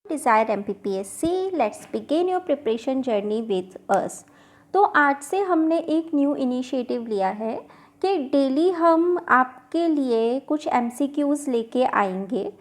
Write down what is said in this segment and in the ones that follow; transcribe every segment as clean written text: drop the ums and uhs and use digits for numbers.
Desire MPPSC, let's begin your preparation journey with us. तो आज से हमने एक न्यू इनिशिएटिव लिया है कि डेली हम आपके लिए कुछ MCQs लेके आएंगे।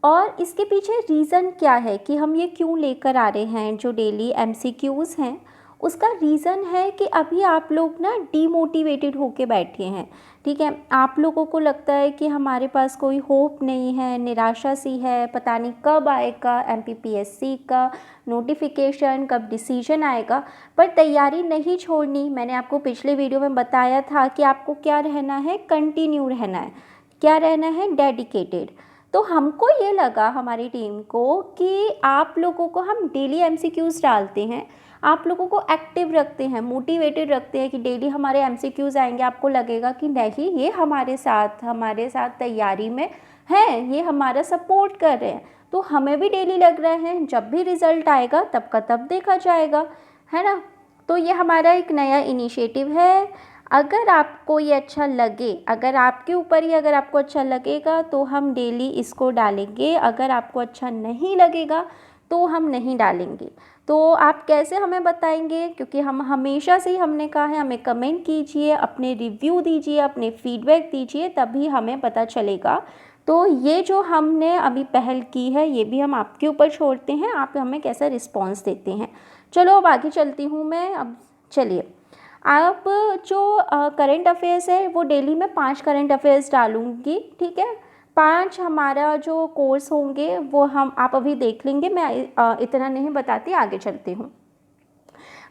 और इसके पीछे रीज़न क्या है कि हम ये क्यों लेकर आ रहे हैं, जो डेली MCQs हैं उसका रीज़न है कि अभी आप लोग ना डीमोटिवेटेड होके बैठे हैं। ठीक है, आप लोगों को लगता है कि हमारे पास कोई होप नहीं है, निराशा सी है, पता नहीं कब आएगा MPPSC का नोटिफिकेशन, कब डिसीजन आएगा। पर तैयारी नहीं छोड़नी। मैंने आपको पिछले वीडियो में बताया था कि आपको क्या रहना है, कंटिन्यू रहना है, क्या रहना है, डेडिकेटेड। तो हमको ये लगा, हमारी टीम को, कि आप लोगों को हम डेली MCQs डालते हैं, आप लोगों को एक्टिव रखते हैं, मोटिवेटेड रखते हैं कि डेली हमारे MCQs आएंगे। आपको लगेगा कि नहीं, ये हमारे साथ तैयारी में हैं, ये हमारा सपोर्ट कर रहे हैं। तो हमें भी डेली लग रहा है, जब भी रिज़ल्ट आएगा तब का तब देखा जाएगा, है ना। तो ये हमारा एक नया इनिशिएटिव है। अगर आपको ये अच्छा लगे, अगर आपके ऊपर ही अगर आपको अच्छा लगेगा तो हम डेली इसको डालेंगे। अगर आपको अच्छा नहीं लगेगा तो हम नहीं डालेंगे। तो आप कैसे हमें बताएंगे, क्योंकि हम हमेशा से ही हमने कहा है हमें कमेंट कीजिए, अपने रिव्यू दीजिए, अपने फीडबैक दीजिए, तभी हमें पता चलेगा। तो ये जो हमने अभी पहल की है ये भी हम आपके ऊपर छोड़ते हैं, आप हमें कैसा रिस्पॉन्स देते हैं। चलो अब आगे चलती हूँ मैं। अब चलिए, आप जो करंट अफेयर्स है वो डेली में 5 करंट अफेयर्स डालूँगी। ठीक है, 5 हमारा जो कोर्स होंगे वो आप अभी देख लेंगे, मैं इतना नहीं बताती, आगे चलती हूँ।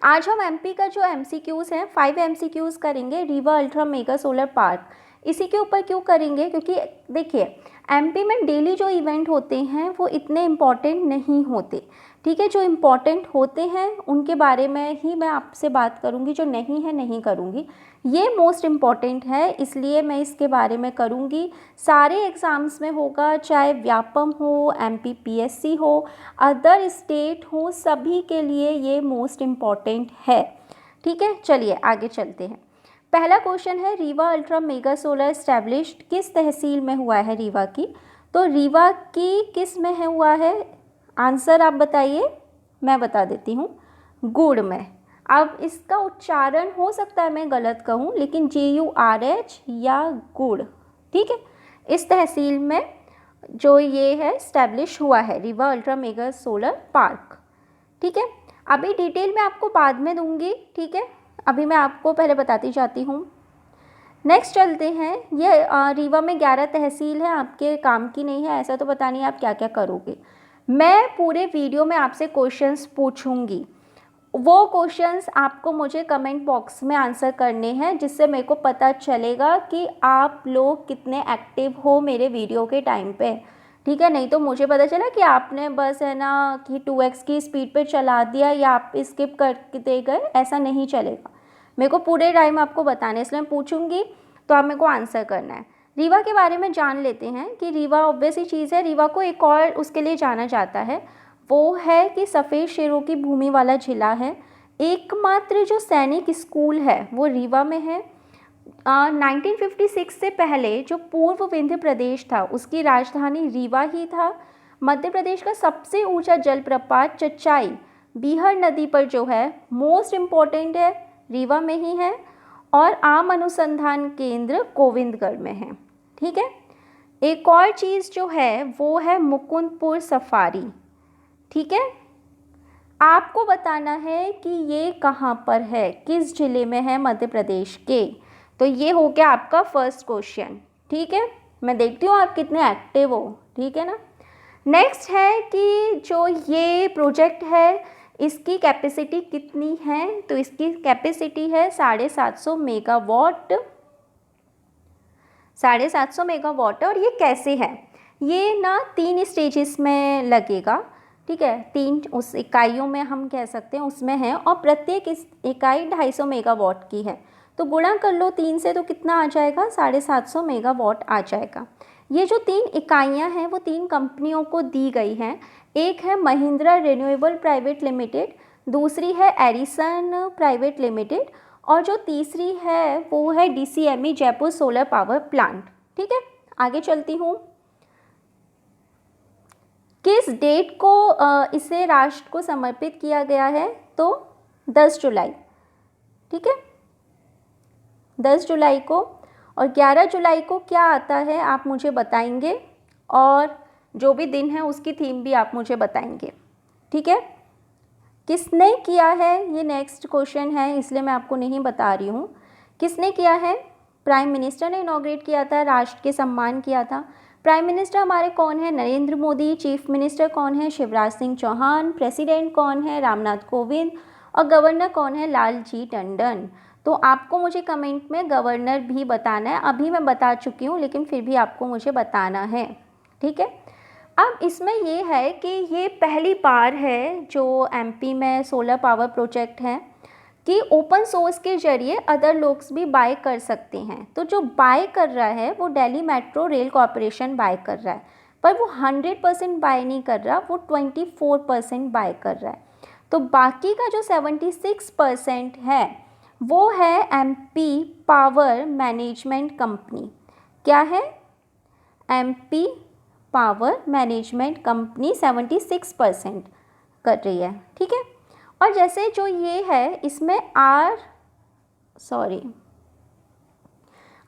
आज हम MP का जो MCQs हैं 5 MCQs करेंगे, Rewa ultra mega solar park. इसी के ऊपर क्यों करेंगे, क्योंकि देखिए MP में डेली जो इवेंट होते हैं वो इतने इम्पॉर्टेंट नहीं होते। ठीक है, जो इम्पॉर्टेंट होते हैं उनके बारे में ही मैं आपसे बात करूंगी, जो नहीं है नहीं करूंगी। ये मोस्ट इम्पॉर्टेंट है, इसलिए मैं इसके बारे में करूंगी। सारे एग्ज़ाम्स में होगा, चाहे व्यापम हो, MPPSC हो, अदर स्टेट हो, सभी के लिए ये मोस्ट इम्पॉर्टेंट है। ठीक है, चलिए आगे चलते हैं। पहला क्वेश्चन है, Rewa ultra mega solar established किस तहसील में हुआ है रीवा की। तो रीवा की किस में है हुआ है, आंसर आप बताइए, मैं बता देती हूँ, गुड़ में। अब इसका उच्चारण हो सकता है मैं गलत कहूँ, लेकिन GURH या गुड़। ठीक है, इस तहसील में जो ये है इस्टेब्लिश हुआ है, Rewa ultra mega solar park. ठीक है, अभी डिटेल में आपको बाद में दूंगी। ठीक है, अभी मैं आपको पहले बताती जाती हूँ। नेक्स्ट चलते हैं। ये रीवा में 11 तहसील है, आपके काम की नहीं है, ऐसा तो पता नहीं आप क्या क्या करोगे। मैं पूरे वीडियो में आपसे क्वेश्चंस पूछूंगी, वो क्वेश्चंस आपको मुझे कमेंट बॉक्स में आंसर करने हैं, जिससे मेरे को पता चलेगा कि आप लोग कितने एक्टिव हो मेरे वीडियो के टाइम पे। ठीक है, नहीं तो मुझे पता चला कि आपने बस है ना कि 2x की स्पीड पे चला दिया या आप स्किप कर दे गए, ऐसा नहीं चलेगा। मेरे को पूरे टाइम आपको बताना है, इसलिए मैं पूछूंगी तो आप मेरे को आंसर करना है। रीवा के बारे में जान लेते हैं कि रीवा ऑब्वियस ही चीज़ है। रीवा को एक और उसके लिए जाना जाता है, वो है कि सफ़ेद शेरों की भूमि वाला जिला है। एकमात्र जो सैनिक स्कूल है वो रीवा में है। 1956 से पहले जो पूर्व विंध्य प्रदेश था उसकी राजधानी रीवा ही था। मध्य प्रदेश का सबसे ऊंचा जलप्रपात चचाई बीहर नदी पर जो है मोस्ट इम्पॉर्टेंट है, रीवा में ही है। और आम अनुसंधान केंद्र गोविंदगढ़ में है। ठीक है, एक और चीज़ जो है वो है मुकुंदपुर सफारी। ठीक है, आपको बताना है कि ये कहाँ पर है, किस जिले में है मध्य प्रदेश के। तो ये हो गया आपका फर्स्ट क्वेश्चन। ठीक है, मैं देखती हूँ आप कितने एक्टिव हो। ठीक है ना। नेक्स्ट है कि जो ये प्रोजेक्ट है इसकी कैपेसिटी कितनी है। तो इसकी कैपेसिटी है 750 मेगावाट, 750 मेगावाट। और ये कैसे है, ये ना 3 स्टेजेस में लगेगा। ठीक है, 3 उस इकाइयों में हम कह सकते हैं उसमें है, और प्रत्येक इस इकाई 250 मेगावाट की है। तो गुणा कर लो 3 से तो कितना आ जाएगा, 750 मेगावाट आ जाएगा। ये जो 3 इकाइयाँ हैं वो 3 कंपनियों को दी गई हैं। एक है महिंद्रा रिन्यूएबल प्राइवेट लिमिटेड, दूसरी है एरिसन प्राइवेट लिमिटेड, और जो तीसरी है वो है DCME Jaipur solar power plant. ठीक है, आगे चलती हूँ। किस डेट को इसे राष्ट्र को समर्पित किया गया है? तो 10 जुलाई, ठीक है, 10 जुलाई को। और 11 जुलाई को क्या आता है आप मुझे बताएंगे, और जो भी दिन है उसकी थीम भी आप मुझे बताएंगे, ठीक है। किसने किया है, ये नेक्स्ट क्वेश्चन है, इसलिए मैं आपको नहीं बता रही हूँ। किसने किया है? प्राइम मिनिस्टर ने इनॉग्रेट किया था, राष्ट्र के सम्मान किया था। प्राइम मिनिस्टर हमारे कौन है? नरेंद्र मोदी। चीफ मिनिस्टर कौन है? शिवराज सिंह चौहान। प्रेसिडेंट कौन है? रामनाथ कोविंद। और गवर्नर कौन है? लालजी टंडन। तो आपको मुझे कमेंट में गवर्नर भी बताना है, अभी मैं बता चुकी हूँ लेकिन फिर भी आपको मुझे बताना है, ठीक है। अब इसमें ये है कि ये पहली बार है जो एमपी में सोलर पावर प्रोजेक्ट है कि ओपन सोर्स के जरिए अदर लोग भी बाय कर सकते हैं। तो जो बाय कर रहा है वो Delhi metro rail corporation buy कर रहा है, पर वो 100% बाय नहीं कर रहा, वो 24% बाय कर रहा है। तो बाकी का जो 76% है वो है एमपी पावर मैनेजमेंट कंपनी। क्या है? एमपी पावर मैनेजमेंट कंपनी 76% कर रही है, ठीक है। और जैसे जो ये है इसमें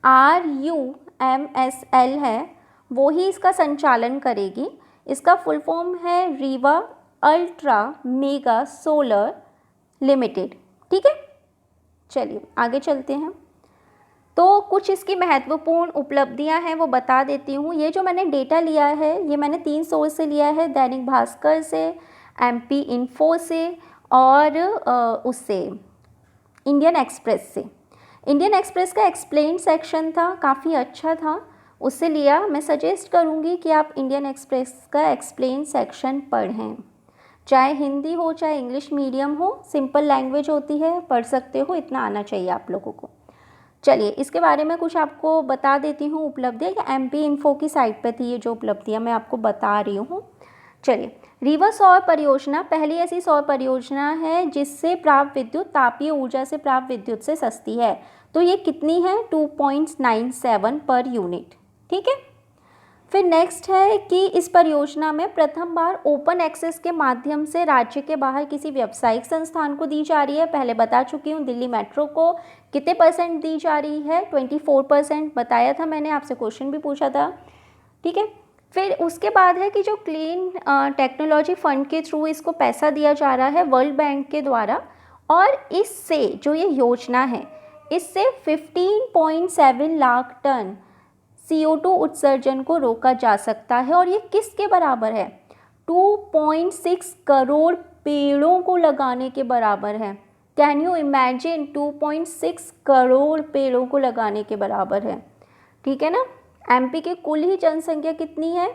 RUMSL है, वो ही इसका संचालन करेगी। इसका फुल फॉर्म है Rewa ultra mega solar limited, ठीक है। चलिए आगे चलते हैं। तो कुछ इसकी महत्वपूर्ण उपलब्धियां हैं वो बता देती हूँ। ये जो मैंने डेटा लिया है ये मैंने 3 सोर्स से लिया है, दैनिक भास्कर से, MP इन्फो से और उससे इंडियन एक्सप्रेस से। इंडियन एक्सप्रेस का एक्सप्लेन सेक्शन था, काफ़ी अच्छा था, उससे लिया। मैं सजेस्ट करूँगी कि आप इंडियन एक्सप्रेस का एक्सप्लेन सेक्शन पढ़ें, चाहे हिंदी हो चाहे इंग्लिश मीडियम हो, सिंपल लैंग्वेज होती है, पढ़ सकते हो, इतना आना चाहिए आप लोगों को। चलिए इसके बारे में कुछ आपको बता देती हूँ उपलब्धियाँ। या MP इन्फो की साइट पे थी ये जो उपलब्धियाँ मैं आपको बता रही हूँ। चलिए, रीवा सौर परियोजना पहली ऐसी सौर परियोजना है जिससे प्राप्त विद्युत तापीय ऊर्जा से प्राप्त विद्युत से सस्ती है। तो ये कितनी है? 2.97 पर यूनिट, ठीक है। फिर नेक्स्ट है कि इस परियोजना में प्रथम बार ओपन एक्सेस के माध्यम से राज्य के बाहर किसी व्यावसायिक संस्थान को दी जा रही है। पहले बता चुकी हूँ, दिल्ली मेट्रो को कितने % दी जा रही है? 24% बताया था मैंने, आपसे क्वेश्चन भी पूछा था, ठीक है। फिर उसके बाद है कि जो क्लीन टेक्नोलॉजी फंड के थ्रू इसको पैसा दिया जा रहा है वर्ल्ड बैंक के द्वारा, और इससे जो ये योजना है इससे 15.7 लाख टन CO2 उत्सर्जन को रोका जा सकता है। और ये किसके बराबर है? 2.6 करोड़ पेड़ों को लगाने के बराबर है। Can you imagine? 2.6 करोड़ पेड़ों को लगाने के बराबर है, ठीक है ना। MP की कुल ही जनसंख्या कितनी है?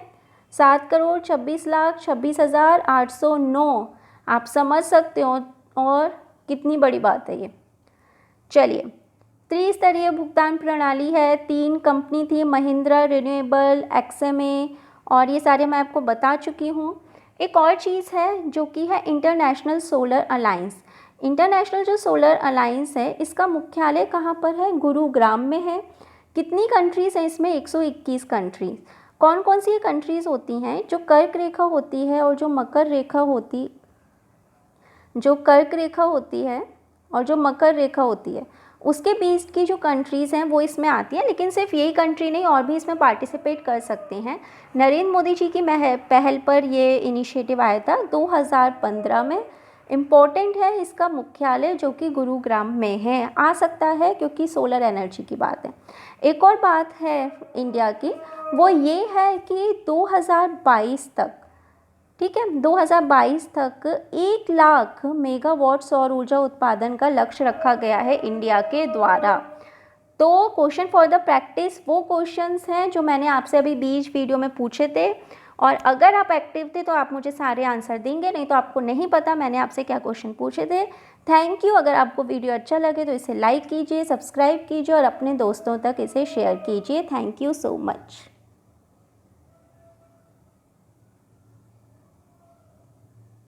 7,26,26,809। आप समझ सकते हो और कितनी बड़ी बात है ये। चलिए, त्रिस्तरीय भुगतान प्रणाली है, 3 कंपनी थी, महिंद्रा, रिन्यूएबल, XMA, और ये सारे मैं आपको बता चुकी हूँ। एक और चीज़ है जो कि है इंटरनेशनल सोलर अलायंस। इंटरनेशनल जो सोलर अलायंस है इसका मुख्यालय कहाँ पर है? गुरुग्राम में है। कितनी कंट्रीज़ हैं इसमें? 121 कंट्रीज़। कौन कौन सी ये कंट्रीज़ होती हैं? जो कर्क रेखा होती है और जो मकर रेखा होती है उसके बीच की जो कंट्रीज़ हैं वो इसमें आती हैं। लेकिन सिर्फ यही कंट्री नहीं, और भी इसमें पार्टिसिपेट कर सकते हैं। नरेंद्र मोदी जी की पहल पर ये इनिशिएटिव आया था 2015 में। इम्पोर्टेंट है इसका मुख्यालय जो कि गुरुग्राम में है, आ सकता है क्योंकि सोलर एनर्जी की बात है। एक और बात है इंडिया की, वो ये है कि 2022 तक, ठीक है, 2022 तक 1 लाख मेगावाट सौर ऊर्जा उत्पादन का लक्ष्य रखा गया है इंडिया के द्वारा। तो क्वेश्चन फॉर द प्रैक्टिस वो क्वेश्चंस हैं जो मैंने आपसे अभी बीच वीडियो में पूछे थे, और अगर आप एक्टिव थे तो आप मुझे सारे आंसर देंगे, नहीं तो आपको नहीं पता मैंने आपसे क्या क्वेश्चन पूछे थे। Thank you. अगर आपको वीडियो अच्छा लगे तो इसे लाइक कीजिए, सब्सक्राइब कीजिए और अपने दोस्तों तक इसे शेयर कीजिए। Thank you so much.